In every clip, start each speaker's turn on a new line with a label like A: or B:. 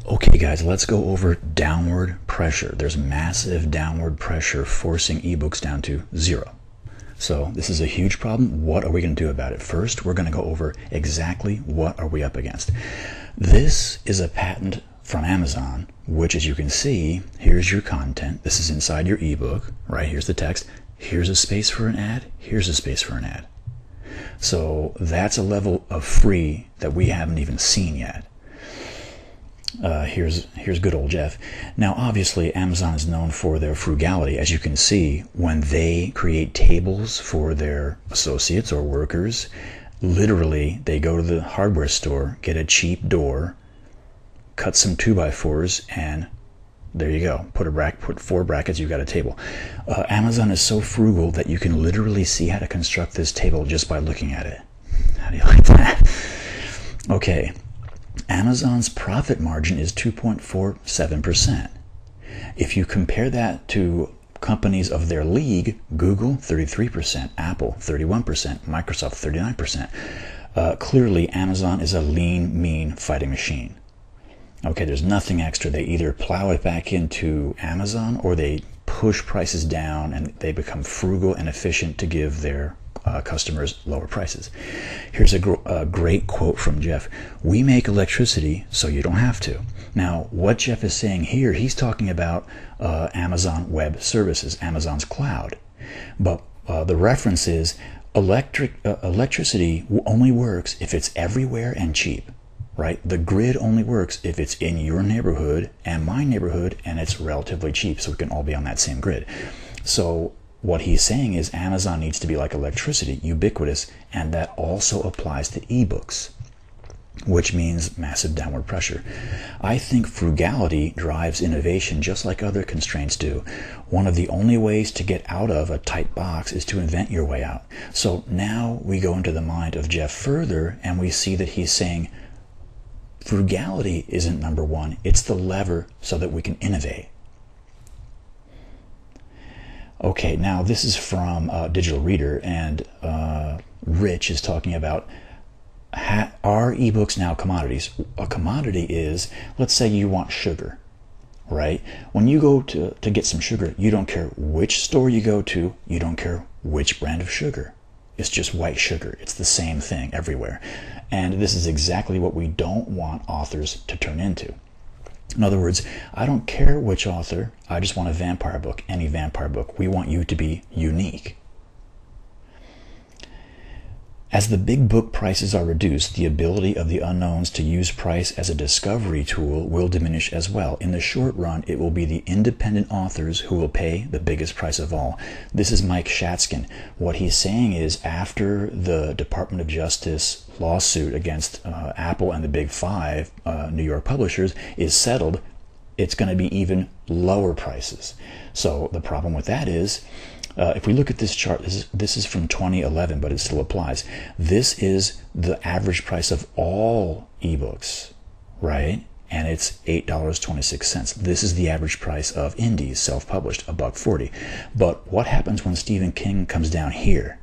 A: Okay guys, let's go over downward pressure. There's massive downward pressure forcing ebooks down to zero. So this is a huge problem. What are we going to do about it? First, we're going to go over exactly what are we up against. This is a patent from Amazon, which, as you can see, here's your content. This is inside your ebook, right? Here's the text. Here's a space for an ad. Here's a space for an ad. So that's a level of free that we haven't even seen yet. Here's good old Jeff. Now, obviously, Amazon is known for their frugality. As you can see, when they create tables for their associates or workers, literally, they go to the hardware store, get a cheap door, cut some 2x4s, and there you go. Put 4 brackets, you've got a table. Amazon is so frugal that you can literally see how to construct this table just by looking at it. How do you like that? Okay. Amazon's profit margin is 2.47%. If you compare that to companies of their league, Google 33%, Apple 31%, Microsoft 39%, clearly Amazon is a lean, mean fighting machine. Okay, there's nothing extra. They either plow it back into Amazon or they push prices down and they become frugal and efficient to give their customers lower prices. Here's a great quote from Jeff. "We make electricity so you don't have to." Now, what Jeff is saying here, he's talking about Amazon Web Services, Amazon's cloud. But the reference is electricity only works if it's everywhere and cheap, right? The grid only works if it's in your neighborhood and my neighborhood and it's relatively cheap, so we can all be on that same grid. So what he's saying is Amazon needs to be like electricity, ubiquitous, and that also applies to ebooks, which means massive downward pressure. I think frugality drives innovation just like other constraints do. One of the only ways to get out of a tight box is to invent your way out. So now we go into the mind of Jeff further and we see that he's saying frugality isn't number one, it's the lever so that we can innovate. Okay, now this is from Digital Reader, and Rich is talking about, are ebooks now commodities? A commodity is, let's say you want sugar, right? When you go to get some sugar, you don't care which store you go to, you don't care which brand of sugar. It's just white sugar. It's the same thing everywhere. And this is exactly what we don't want authors to turn into. In other words, I don't care which author, I just want a vampire book, any vampire book. We want you to be unique. As the big book prices are reduced, the ability of the unknowns to use price as a discovery tool will diminish as well. In the short run, it will be the independent authors who will pay the biggest price of all. This is Mike Shatskin. What he's saying is after the Department of Justice lawsuit against Apple and the Big Five New York publishers is settled, it's going to be even lower prices. So the problem with that is, if we look at this chart, this is from 2011, but it still applies. This is the average price of all ebooks, right? And it's $8.26. This is the average price of indies, self-published, $1.40. But what happens when Stephen King comes down here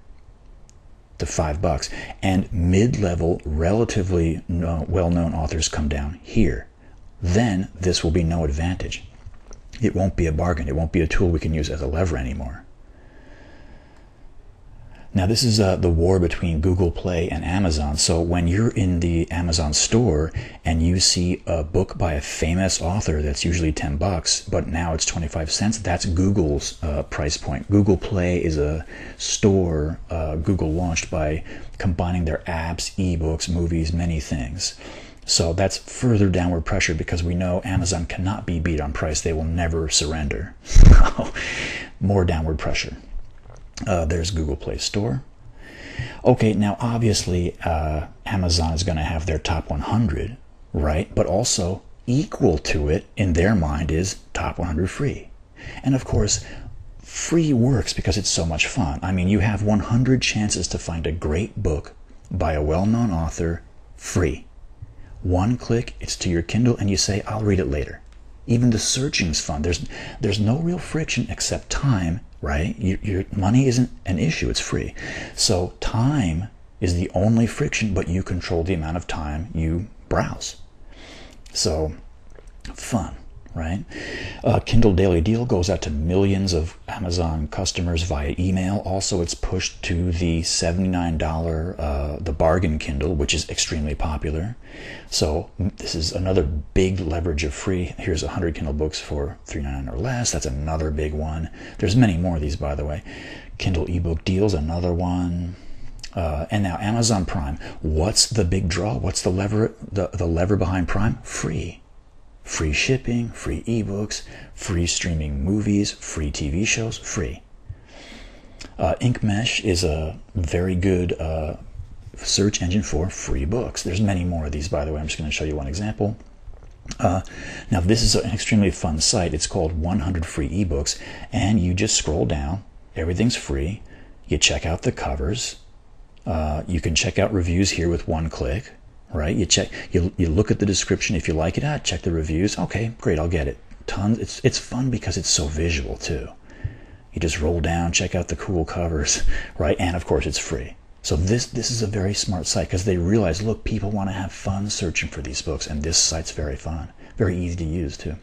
A: to $5, and mid-level, relatively well-known authors come down here? Then this will be no advantage. It won't be a bargain. It won't be a tool we can use as a lever anymore. Now, this is the war between Google Play and Amazon. So when you're in the Amazon store and you see a book by a famous author that's usually $10, but now it's 25 cents, that's Google's price point. Google Play is a store Google launched by combining their apps, ebooks, movies, many things. So that's further downward pressure because we know Amazon cannot be beat on price. They will never surrender. More downward pressure. There's Google Play Store. Okay, now obviously Amazon is going to have their top 100, right? But also equal to it in their mind is top 100 free. And of course, free works because it's so much fun. I mean, you have 100 chances to find a great book by a well-known author free. One click, it's to your Kindle, and you say, I'll read it later. Even the searching's fun. There's no real friction except time, right? Your money isn't an issue, it's free. So time is the only friction, but you control the amount of time you browse. So Fun, right? Kindle Daily Deal goes out to millions of Amazon customers via email. Also, it's pushed to the $79 the bargain Kindle, which is extremely popular. So this is another big leverage of free. Here's 100 Kindle books for $3.99 or less. That's another big one. There's many more of these, by the way. Kindle ebook deals, another one. And now Amazon Prime. What's the big draw? What's the lever behind Prime? Free. Free shipping, free ebooks, free streaming movies, free TV shows, free. InkMesh is a very good search engine for free books. There's many more of these, by the way. I'm just going to show you one example. Now, this is an extremely fun site. It's called 100 Free Ebooks, and you just scroll down. Everything's free. You check out the covers. You can check out reviews here with one click. Right? You look at the description. If you like it, check the reviews. Okay, great, I'll get it. Tons. It's fun because it's so visual too. You just roll down, check out the cool covers, right? And of course, it's free. So this is a very smart site because they realize, look, people want to have fun searching for these books, and this site's very fun, very easy to use too.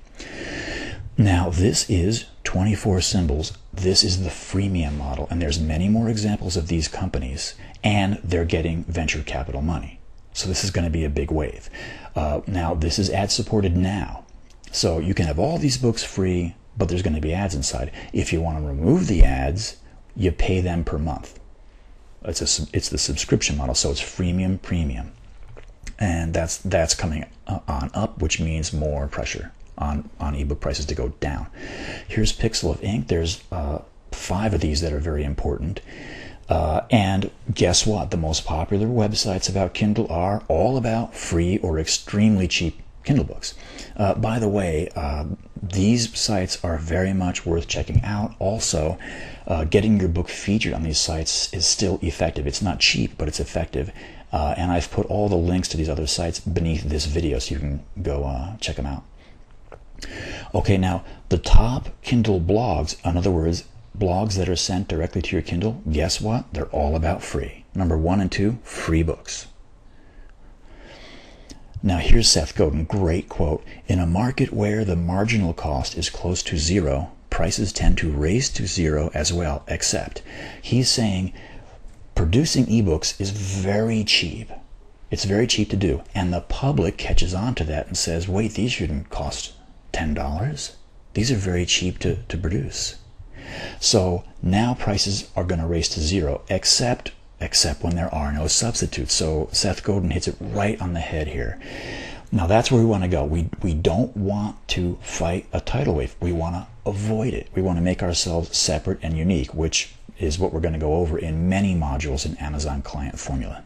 A: Now, this is 24 Symbols. This is the freemium model, and there's many more examples of these companies, and they're getting venture capital money. So this is going to be a big wave. Now, this is ad supported now. So you can have all these books free, but there's going to be ads inside. If you want to remove the ads, you pay them per month. It's the subscription model, so it's freemium premium. And that's coming on up, which means more pressure on ebook prices to go down. Here's Pixel of Ink. There's 5 of these that are very important. And guess what? The most popular websites about Kindle are all about free or extremely cheap Kindle books. By the way, these sites are very much worth checking out. Also, getting your book featured on these sites is still effective. It's not cheap, but it's effective. And I've put all the links to these other sites beneath this video, so you can go check them out. Okay, now the top Kindle blogs, in other words, blogs that are sent directly to your Kindle, guess what? They're all about free. Number 1 and 2, free books. Now here's Seth Godin, great quote. In a market where the marginal cost is close to zero, prices tend to race to zero as well, except he's saying producing ebooks is very cheap. It's very cheap to do. And the public catches on to that and says, wait, these shouldn't cost $10. These are very cheap to produce. So now prices are going to race to zero, except when there are no substitutes. So Seth Godin hits it right on the head here. Now that's where we want to go. We don't want to fight a tidal wave. We want to avoid it. We want to make ourselves separate and unique, which is what we're going to go over in many modules in Amazon Client Formula.